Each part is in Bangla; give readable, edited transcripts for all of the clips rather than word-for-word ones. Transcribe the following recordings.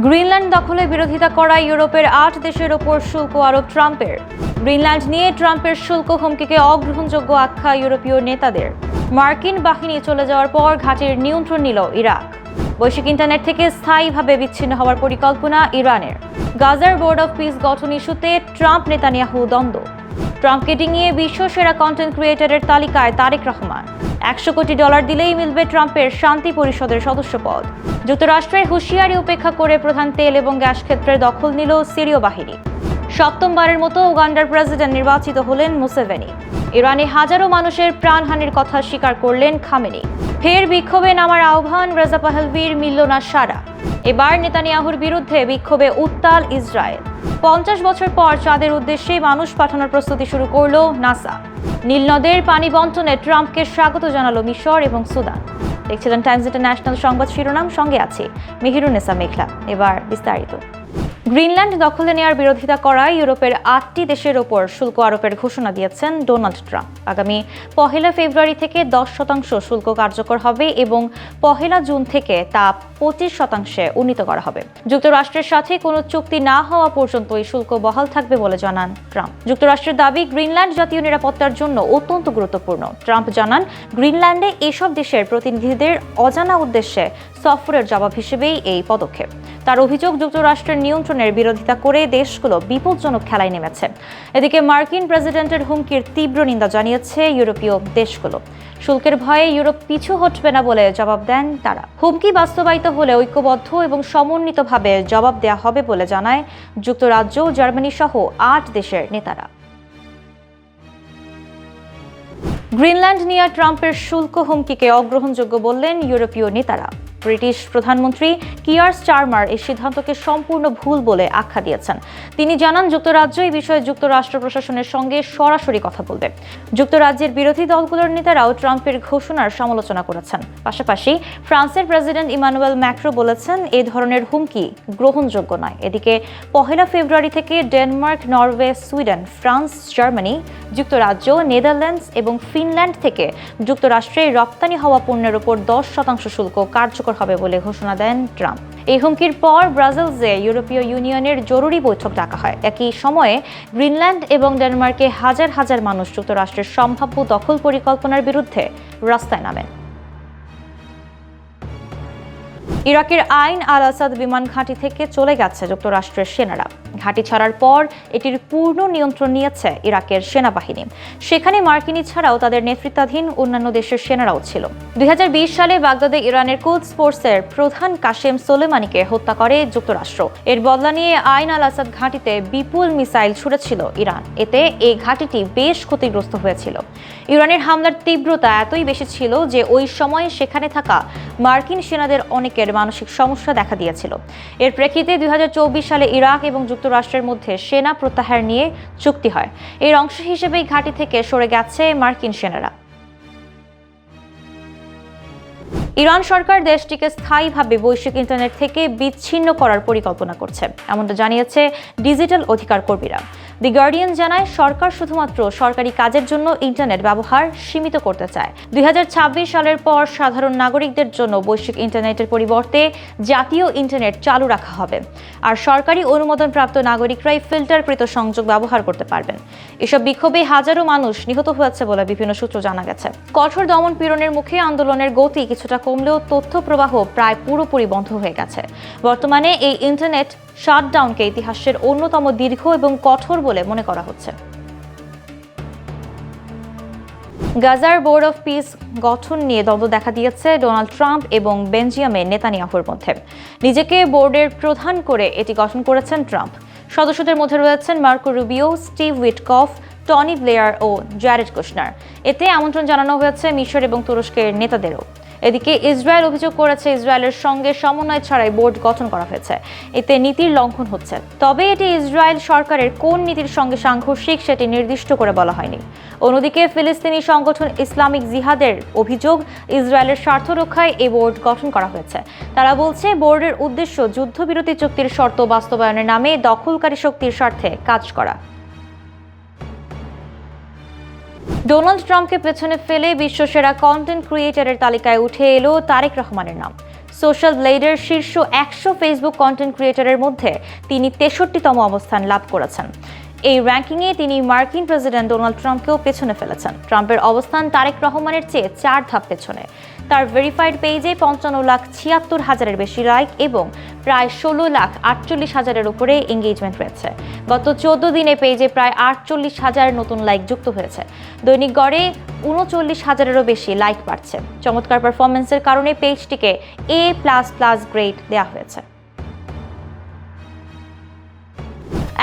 গ্রিনল্যান্ড দখলের বিরোধিতা করা ইউরোপের ৮ দেশের ওপর শুল্ক আরোপ ট্রাম্পের। গ্রিনল্যান্ড নিয়ে ট্রাম্পের শুল্ক হুমকিকে অগ্রহণযোগ্য আখ্যা ইউরোপীয় নেতাদের। মার্কিন বাহিনী চলে যাওয়ার পর ঘাঁটির নিয়ন্ত্রণ নিল ইরাক। বৈশ্বিক ইন্টারনেট থেকে স্থায়ীভাবে বিচ্ছিন্ন হওয়ার পরিকল্পনা ইরানের। গাজার বোর্ড অফ পিস গঠন ইস্যুতে ট্রাম্প নেতানিয়াহু দ্বন্দ্ব। ট্রাম্পকে ডিঙিয়ে বিশ্বসেরা কন্টেন্ট ক্রিয়েটরের তালিকায় তারেক রহমান। $100 কোটি দিলেই মিলবে ট্রাম্পের শান্তি পরিষদের সদস্য পদ। যুক্তরাষ্ট্রের হুঁশিয়ারি উপেক্ষা করে প্রধান তেল এবং গ্যাস ক্ষেত্রের দখল নিল সিরীয় বাহিনী। সপ্তমবারের মতো উগান্ডার প্রেসিডেন্ট নির্বাচিত হলেন মুসেভেনি। ইরানে হাজারো মানুষের প্রাণহানির কথা স্বীকার করলেন খামেনি। ফের বিক্ষোভে নামার আহ্বান, রেজা পাহলভির মিলল না সাড়া। এবার নেতানিয়াহুর বিরুদ্ধে বিক্ষোভে উত্তাল ইসরায়েল। 50 বছর পর চাঁদের উদ্দেশ্যে মানুষ পাঠানোর প্রস্তুতি শুরু করল নাসা। নীল নদের পানি বণ্টনে ট্রাম্পকে স্বাগত জানালো মিশর এবং সুদান। দেখছিলেন টাইমস ইন্টারন্যাশনাল সংবাদ শিরোনাম, সঙ্গে আছে মেহেরুন্নেসা মেঘলা। এবার বিস্তারিত। গ্রিনল্যান্ড দখলে নেওয়ার বিরোধিতা করায় ইউরোপের 8টি দেশের ওপর শুল্ক আরোপের ঘোষণা দিয়েছেন ডোনাল্ড ট্রাম্প। আগামী 1 ফেব্রুয়ারি থেকে 10% শুল্ক কার্যকর হবে এবং 1 জুন থেকে তা 25% উন্নীত করা হবে। যুক্তরাষ্ট্রের সাথে কোনো চুক্তি না হওয়া পর্যন্ত এই শুল্ক বহাল থাকবে বলে জানান ট্রাম্প। যুক্তরাষ্ট্রের দাবি, গ্রিনল্যান্ড জাতীয় নিরাপত্তার জন্য অত্যন্ত গুরুত্বপূর্ণ। ট্রাম্প জানান, গ্রিনল্যান্ডে এসব দেশের প্রতিনিধিদের অজানা উদ্দেশ্যে সফরের জবাব হিসেবেই এই পদক্ষেপ। তার অভিযোগ, যুক্তরাষ্ট্রের নিয়ন্ত্রণের বিরোধিতা করে দেশগুলো বিপজ্জনক খেলায় নেমেছে। এদিকে মার্কিন প্রেসিডেন্টের হুমকির তীব্র নিন্দা জানিয়েছে ইউরোপীয় দেশগুলো। শুল্কের ভয়ে ইউরোপ পিছু হটবে না বলে জবাব দেন তারা। হুমকি বাস্তবায়িত হলে ঐক্যবদ্ধ এবং সমন্বিতভাবে জবাব দেওয়া হবে বলে জানায় যুক্তরাজ্য, জার্মানি সহ 8 দেশের নেতারা। গ্রিনল্যান্ড নিয়ে ট্রাম্পের শুল্ক হুমকিকে অগ্রহণযোগ্য বললেন ইউরোপীয় নেতারা। ব্রিটিশ প্রধানমন্ত্রী কিয়ার স্টারমার এই সিদ্ধান্তকে সম্পূর্ণ ভুল বলে আখ্যা দিয়েছেন। তিনি জানান, যুক্তরাজ্য এই বিষয়ে যুক্তরাষ্ট্র প্রশাসনের সঙ্গে সরাসরি কথা বলবে। যুক্তরাজ্যের বিরোধী দলগুলোর নেতারাও ট্রাম্পের ঘোষণার সমালোচনা করেছেন। পাশাপাশি ফ্রান্সের প্রেসিডেন্ট ইমানুয়েল ম্যাক্রো বলেছেন, এই ধরনের হুমকি গ্রহণযোগ্য নয়। এদিকে 1 ফেব্রুয়ারি থেকে Denmark, Norway, Sweden, France, Germany, যুক্তরাজ্য, নেদারল্যান্ডস এবং ফিনল্যান্ড থেকে যুক্তরাষ্ট্রে রপ্তানি হওয়া পণ্যের উপর 10% শুল্ক কার্যকর হবে বলে ঘোষণা দেন ট্রাম্প। এই হুমকির পর ব্রাজিলে ইউরোপীয় ইউনিয়নের জরুরি বৈঠক ডাকা হয়। একই সময়ে গ্রিনল্যান্ড এবং ডেনমার্কে হাজার হাজার মানুষ যুক্তরাষ্ট্রের সম্ভাব্য দখল পরিকল্পনার বিরুদ্ধে রাস্তায় নামেন। ইরাকের আইন আল আসাদ বিমান ঘাঁটি থেকে চলে গেছে যুক্তরাষ্ট্রের সেনারা। ঘাঁটি ছাড়ার পর এটির পূর্ণ নিয়ন্ত্রণ নিয়েছে ইরাকের সেনাবাহিনী। সেখানে মার্কিনী ছাড়াও তাদের নেতৃত্বাধীন অন্যান্য দেশের সেনারাও ছিল। 2020 সালে বাগদাদে ইরানের কুদস ফোর্সের প্রধান কাশেম সোলেমানিকে হত্যা করে যুক্তরাষ্ট্র। এর বদলা নিয়ে আইন আল আসাদ ঘাঁটিতে বিপুল মিসাইল ছুড়েছিল ইরান। এতে এই ঘাঁটিটি বেশ ক্ষতিগ্রস্ত হয়েছিল। ইরানের হামলার তীব্রতা এতই বেশি ছিল যে ওই সময় সেখানে থাকা মার্কিন সেনাদের অনেকের মানসিক সমস্যা দেখা দিয়েছিল। এর প্রেক্ষিতে 2024 সালে ইরাক এবং যুক্তরাষ্ট্রের মধ্যে সেনা প্রত্যাহার নিয়ে চুক্তি হয়। এর অংশ হিসেবেই ঘাঁটি থেকে সরে গেছে মার্কিন সেনারা। ইরান সরকার দেশটিকে স্থায়ীভাবে বৈশ্বিক ইন্টারনেট থেকে বিচ্ছিন্ন করার পরিকল্পনা করছে, এমনটা জানিয়েছে ডিজিটাল অধিকার কর্মীরা। দি গার্ডিয়ান জানায়, সরকার শুধুমাত্র সরকারি কাজের জন্য ইন্টারনেট ব্যবহার সীমিত করতে চায়। 2026 সালের পর সাধারণ নাগরিকদের জন্য বৈশ্বিক ইন্টারনেটের পরিবর্তে জাতীয় ইন্টারনেট চালু রাখা হবে। আর সরকারি অনুমোদনপ্রাপ্ত নাগরিকরাই ফিল্টারকৃত সংযোগ ব্যবহার করতে পারবেন। এসব বিক্ষোভে হাজারো মানুষ নিহত হয়েছে বলে বিভিন্ন সূত্র জানা গেছে। কঠোর দমন পীড়নের মুখে আন্দোলনের গতি কিছুটা কমলেও তথ্য প্রবাহ প্রায় পুরোপুরি বন্ধ হয়ে গেছে। বর্তমানে এই ইন্টারনেট শাটডাউনকে ইতিহাসের অন্যতম দীর্ঘ এবং কঠোর বলে মনে করা হচ্ছে। গাজার বোর্ড অফ পিস গঠন নিয়ে দ্বন্দ্ব দেখা দিয়েছে ডোনাল্ড ট্রাম্প এবং বেঞ্জামিন নেতানিয়াহুর মধ্যে। নিজেকে বোর্ডের প্রধান করে এটি গঠন করেছেন ট্রাম্প। সদস্যদের মধ্যে রয়েছেন Marco Rubio, Steve Witkoff, Tony Blair ও জ্যারেড কুশনার। এতে আমন্ত্রণ জানানো হয়েছে মিশর এবং তুরস্কের নেতাদেরও। এদিকে ইসরায়েল অভিযোগ করেছে, ইসরায়েলের সঙ্গে সমন্বয় ছাড়াই বোর্ড গঠন করা হয়েছে। এতে নীতির লঙ্ঘন হচ্ছে। তবে এটি ইসরায়েল সরকারের কোন নীতির সঙ্গে সাংঘর্ষিক সেটি নির্দিষ্ট করে বলা হয়নি। অন্যদিকে ফিলিস্তিনি সংগঠন ইসলামিক জিহাদের অভিযোগ, ইসরায়েলের স্বার্থ রক্ষায় এই বোর্ড গঠন করা হয়েছে। তারা বলছে, বোর্ডের উদ্দেশ্য যুদ্ধবিরতি চুক্তির শর্ত বাস্তবায়নের নামে দখলকারী শক্তির স্বার্থে কাজ করা। ডোনাল্ড ট্রাম্পকে পেছনে ফেলে বিশ্বসেরা কন্টেন্ট ক্রিয়েটরের তালিকায় উঠে এলো তারেক রহমানের নাম। সোশ্যাল ব্লেডের শীর্ষ 100 ফেসবুক কন্টেন্ট ক্রিয়েটরের মধ্যে তিনি 63তম অবস্থান লাভ করেছেন। এই র্যাঙ্কিংয়ে তিনি মার্কিন প্রেসিডেন্ট ডোনাল্ড ট্রাম্পকেও পেছনে ফেলেছেন। ট্রাম্পের অবস্থান তারেক রহমানের চেয়ে 4 ধাপ পেছনে। তার ভেরিফাইড পেজে 55,76,000-এর বেশি লাইক এবং প্রায় 16,48,000-এর উপরে এঙ্গেজমেন্ট রয়েছে। গত 14 দিনে পেজে প্রায় 48,000 নতুন লাইক যুক্ত হয়েছে। দৈনিক গড়ে 39,000-এরও বেশি লাইক বাড়ছে। চমৎকার পারফরমেন্সের কারণে পেজটিকে A++ গ্রেড দেওয়া হয়েছে।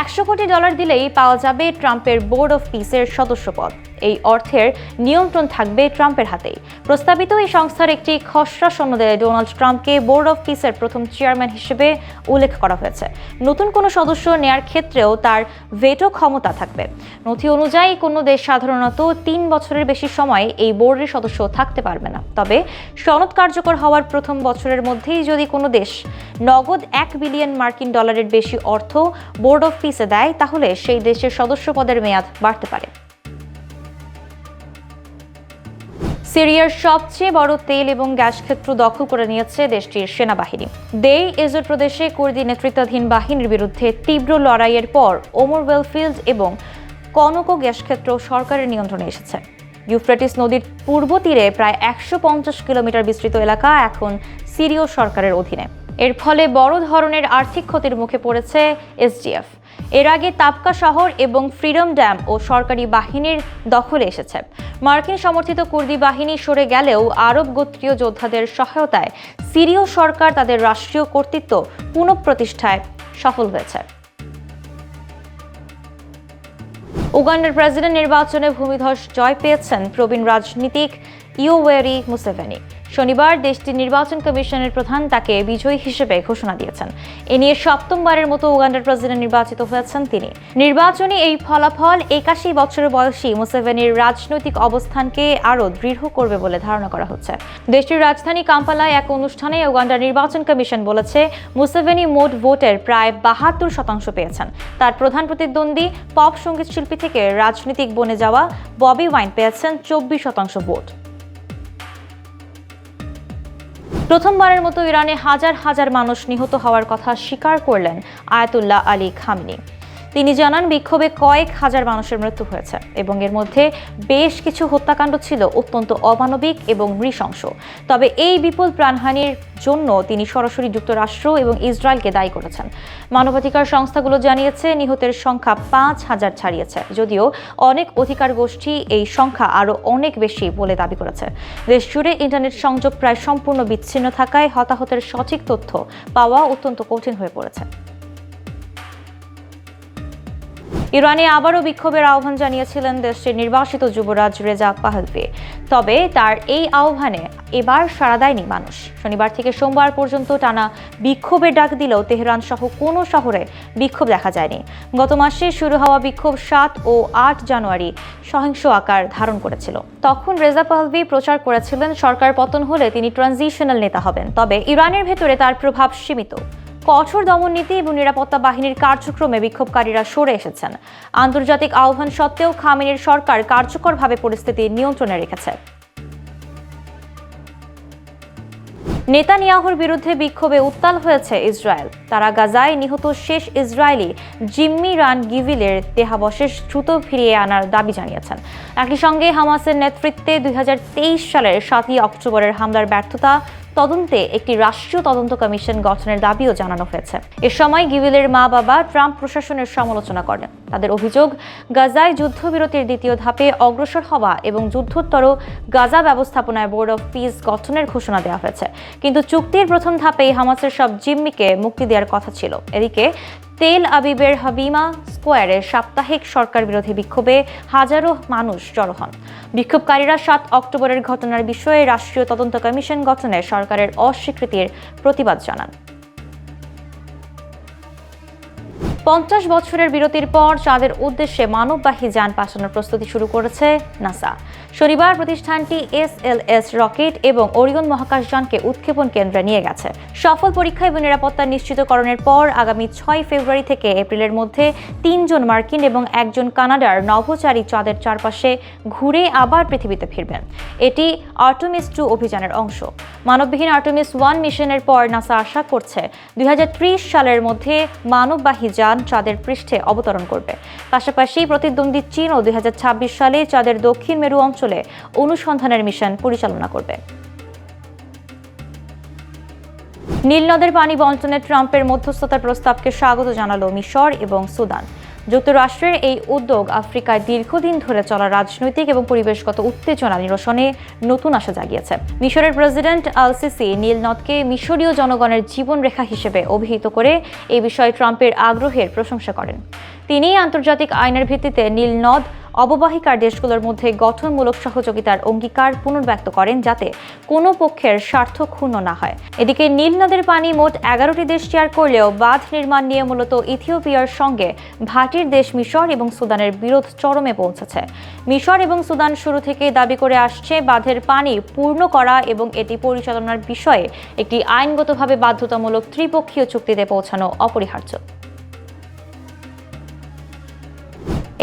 $100 কোটি দিলেই পাওয়া যাবে ট্রাম্পের বোর্ড অফ পিসের সদস্যপদ। এই অর্থের নিয়ন্ত্রণ থাকবে ট্রাম্পের হাতেই। প্রস্তাবিত এই সংস্থার একটি খসড়া সনদে ডোনাল্ড ট্রাম্পকে বোর্ড অফ পিসের প্রথম চেয়ারম্যান হিসেবে উল্লেখ করা হয়েছে। নতুন কোনো সদস্য নেয়ার ক্ষেত্রেও তার ভেটো ক্ষমতা থাকবে। নথি অনুযায়ী কোনো দেশ সাধারণত 3 বছরের বেশি সময় এই বোর্ডের সদস্য থাকতে পারবে না। তবে সনদ কার্যকর হওয়ার প্রথম বছরের মধ্যেই যদি কোনো দেশ নগদ $1 বিলিয়ন বেশি অর্থ বোর্ড অফ পিসে দেয়, তাহলে সেই দেশের সদস্যপদের মেয়াদ বাড়তে পারে। সিরিয়ার সবচেয়ে বড় তেল এবং গ্যাস ক্ষেত্র দখল করে নিয়েছে দেশটির সেনাবাহিনী। দেই এজর প্রদেশে কুর্দি নেতৃত্বাধীন বাহিনীর বিরুদ্ধে তীব্র লড়াইয়ের পর ওমর ওয়েলফিল্ড এবং কনকো গ্যাস ক্ষেত্র সরকারের নিয়ন্ত্রণে এসেছে। ইউফ্রেটিস নদীর পূর্ব তীরে প্রায় 150 কিলোমিটার বিস্তৃত এলাকা এখন সিরীয় সরকারের অধীনে। এর ফলে বড় ধরনের আর্থিক ক্ষতির মুখে পড়েছে এসডিএফ। এর আগে তাবকা শহর এবং ফ্রিডম ড্যাম ও সরকারি বাহিনীর দখলে এসেছে। মার্কিন সমর্থিত কুর্দি বাহিনী সরে গেলেও আরব গোত্রীয় যোদ্ধাদের সহায়তায় সিরীয় সরকার তাদের রাষ্ট্রীয় কর্তৃত্ব পুনঃপ্রতিষ্ঠায় সফল হয়েছে। উগান্ডার প্রেসিডেন্ট নির্বাচনে ভূমিধস জয় পেয়েছেন প্রবীণ রাজনীতিক ইয়োওয়েরি মুসেভেনি। শনিবার দেশটির নির্বাচন কমিশনের প্রধান তাকে বিজয়ী হিসেবে ঘোষণা দিয়েছেন। এ নিয়ে 7মবারের মতো উগান্ডার প্রেসিডেন্ট নির্বাচিত হয়েছেন তিনি। নির্বাচনী এই ফলাফল 81 বছর বয়সী মুসেভেনির রাজনৈতিক অবস্থানকে আরও দৃঢ় করবে বলে ধারণা করা হচ্ছে। দেশটির রাজধানী কাম্পালায় এক অনুষ্ঠানে উগান্ডার নির্বাচন কমিশন বলেছে, মুসেভেনি মোট ভোটের প্রায় 72% পেয়েছেন। তার প্রধান প্রতিদ্বন্দ্বী পপ সঙ্গীত শিল্পী থেকে রাজনীতিক বনে যাওয়া ববি ওয়াইন পেয়েছেন 24% ভোট। প্রথমবারের মতো ইরানে হাজার হাজার মানুষ নিহত হওয়ার কথা স্বীকার করলেন আয়াতুল্লাহ আলী খামেনি। তিনি জানান, বিক্ষোভে কয়েক হাজার মানুষের মৃত্যু হয়েছে এবং এর মধ্যে বেশ কিছু হত্যাকাণ্ড ছিল অত্যন্ত অমানবিক এবং নৃশংস। তবে এই বিপুল প্রাণহানির জন্য তিনি সরাসরি যুক্তরাষ্ট্র এবং ইসরায়েলকে দায়ী করেছেন। মানবাধিকার সংস্থাগুলো জানিয়েছে নিহতের সংখ্যা 5,000 ছাড়িয়েছে, যদিও অনেক অধিকার গোষ্ঠী এই সংখ্যা আরও অনেক বেশি বলে দাবি করেছে। দেশ জুড়ে ইন্টারনেট সংযোগ প্রায় সম্পূর্ণ বিচ্ছিন্ন থাকায় হতাহতের সঠিক তথ্য পাওয়া অত্যন্ত কঠিন হয়ে পড়েছে। ইরানে আবারও বিক্ষোভের আহ্বান জানিয়েছিলেন দেশটির নির্বাসিত যুবরাজ রেজা পাহলভি। তবে তার এই আহ্বানে এবার সাড়া দেয়নি মানুষ। শনিবার থেকে সোমবার পর্যন্ত টানা বিক্ষোভের ডাক দিলেও তেহরান সহ কোনো শহরে বিক্ষোভ দেখা যায়নি। গত মাসে শুরু হওয়া বিক্ষোভ 7 ও 8 জানুয়ারি সহিংস আকার ধারণ করেছিল। তখন রেজা পাহলভি প্রচার করেছিলেন সরকার পতন হলে তিনি ট্রানজিশনাল নেতা হবেন। তবে ইরানের ভেতরে তার প্রভাব সীমিত। কঠোর দমননীতি এবং নিরাপত্তা বাহিনীর কার্যক্রমে বিক্ষোভকারীরা সরে এসেছেন। আন্তর্জাতিক আহ্বান সত্ত্বেও খামেনির সরকার কার্যকরভাবে পরিস্থিতি নিয়ন্ত্রণে রেখেছে। নেতানিয়াহুর বিরুদ্ধে বিক্ষোভে উত্তাল হয়েছে ইসরায়েল। তারা গাজায় নিহত শেষ ইসরায়েলি জিম্মি রান গিভিলের দেহাবশেষ দ্রুত ফিরিয়ে আনার দাবি জানিয়েছেন। একই সঙ্গে হামাসের নেতৃত্বে 2023 সালের 7 অক্টোবরের হামলার ব্যর্থতা তদন্তে একটি রাষ্ট্রীয় তদন্ত কমিশন গঠনের দাবিও জানানো হয়েছে। এ সময় গিভিলের মা-বাবা ট্রাম্প প্রশাসনের সমালোচনা করেন। তাদের অভিযোগ, গাজায় যুদ্ধবিরতির দ্বিতীয় ধাপে অগ্রসর হওয়া এবং যুদ্ধোত্তর গাজা ব্যবস্থাপনায় বোর্ড অফ পিস গঠনের ঘোষণা দেওয়া হয়েছে, কিন্তু চুক্তির প্রথম ধাপেই হামাসের সব জিম্মিকে মুক্তি দেওয়ার কথা ছিল। এদিকে তেল আবিবের হাবিমা স্কোয়ারে সাপ্তাহিক সরকার বিরোধী বিক্ষোভে হাজারো মানুষ জড়ো হন। বিক্ষোভকারীরা 7 অক্টোবরের ঘটনার বিষয়ে রাষ্ট্রীয় তদন্ত কমিশন গঠনে সরকারের অস্বীকৃতির প্রতিবাদ জানান। 50 বছরের বিরতির পর চাঁদের উদ্দেশ্যে মানববাহী যান পাঠানোর প্রস্তুতি শুরু করেছে নাসা। শনিবার প্রতিষ্ঠানটি SLS রকেট এবং ওরিয়ন মহাকাশযানকে উৎক্ষেপণ কেন্দ্রে নিয়ে গেছে। সফল পরীক্ষা এবং নিরাপত্তা নিশ্চিতকরণের পর আগামী 6 ফেব্রুয়ারি থেকে এপ্রিলের মধ্যে 3 জন মার্কিন এবং 1 জন কানাডার নভোচারী চাঁদের চারপাশে ঘুরে আবার পৃথিবীতে ফিরবেন। এটি আর্টেমিস 2 অভিযানের অংশ। মানববিহীন আর্টেমিস 1 মিশনের পর নাসা আশা করছে 2030 সালের মধ্যে মানববাহী যান চাঁদের পৃষ্ঠে অবতরণ করবে। পাশাপাশি প্রতিদ্বন্দ্বী চীনও 2026 সালে চাঁদের দক্ষিণ মেরু অঞ্চলে অনুসন্ধানের মিশন পরিচালনা করবে। নীল নদের পানি বণ্টনে ট্রাম্পের মধ্যস্থতার প্রস্তাবকে স্বাগত জানালো মিশর এবং সুদান। যুক্তরাষ্ট্রের এই উদ্যোগ আফ্রিকায় দীর্ঘদিন ধরে চলা রাজনৈতিক এবং পরিবেশগত উত্তেজনা নিরসনে নতুন আশা জাগিয়েছে। মিশরের প্রেসিডেন্ট আল-সিসি নীল নদকে মিশরীয় জনগণের জীবনরেখা হিসেবে অভিহিত করে এই বিষয়ে ট্রাম্পের আগ্রহের প্রশংসা করেন। তিনি আন্তর্জাতিক আইনের ভিত্তিতে নীল নদ অববাহিকার দেশগুলোর মধ্যে গঠনমূলক সহযোগিতার অঙ্গীকার পুনর্ব্যক্ত করেন যাতে কোনো পক্ষের স্বার্থ ক্ষুণ্ণ না হয়। এদিকে নীল নদের পানি মোট 11টি দেশ শেয়ার করলেও বাঁধ নির্মাণ নিয়ে মূলত ইথিওপিয়ার সঙ্গে ভাটির দেশ মিশর এবং সুদানের বিরোধ চরমে পৌঁছেছে। মিশর এবং সুদান শুরু থেকে দাবি করে আসছে বাঁধের পানি পূর্ণ করা এবং এটি পরিচালনার বিষয়ে একটি আইনগতভাবে বাধ্যতামূলক ত্রিপক্ষীয় চুক্তিতে পৌঁছানো অপরিহার্য।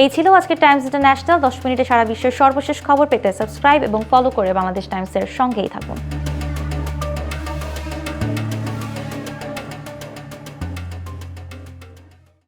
এই ছিল আজকের টাইমস ইন্টারন্যাশনাল। 10 মিনিটে সারা বিশ্বের সর্বশেষ খবর পেতে সাবস্ক্রাইব এবং ফলো করে বাংলাদেশ টাইমসের সঙ্গেই থাকুন।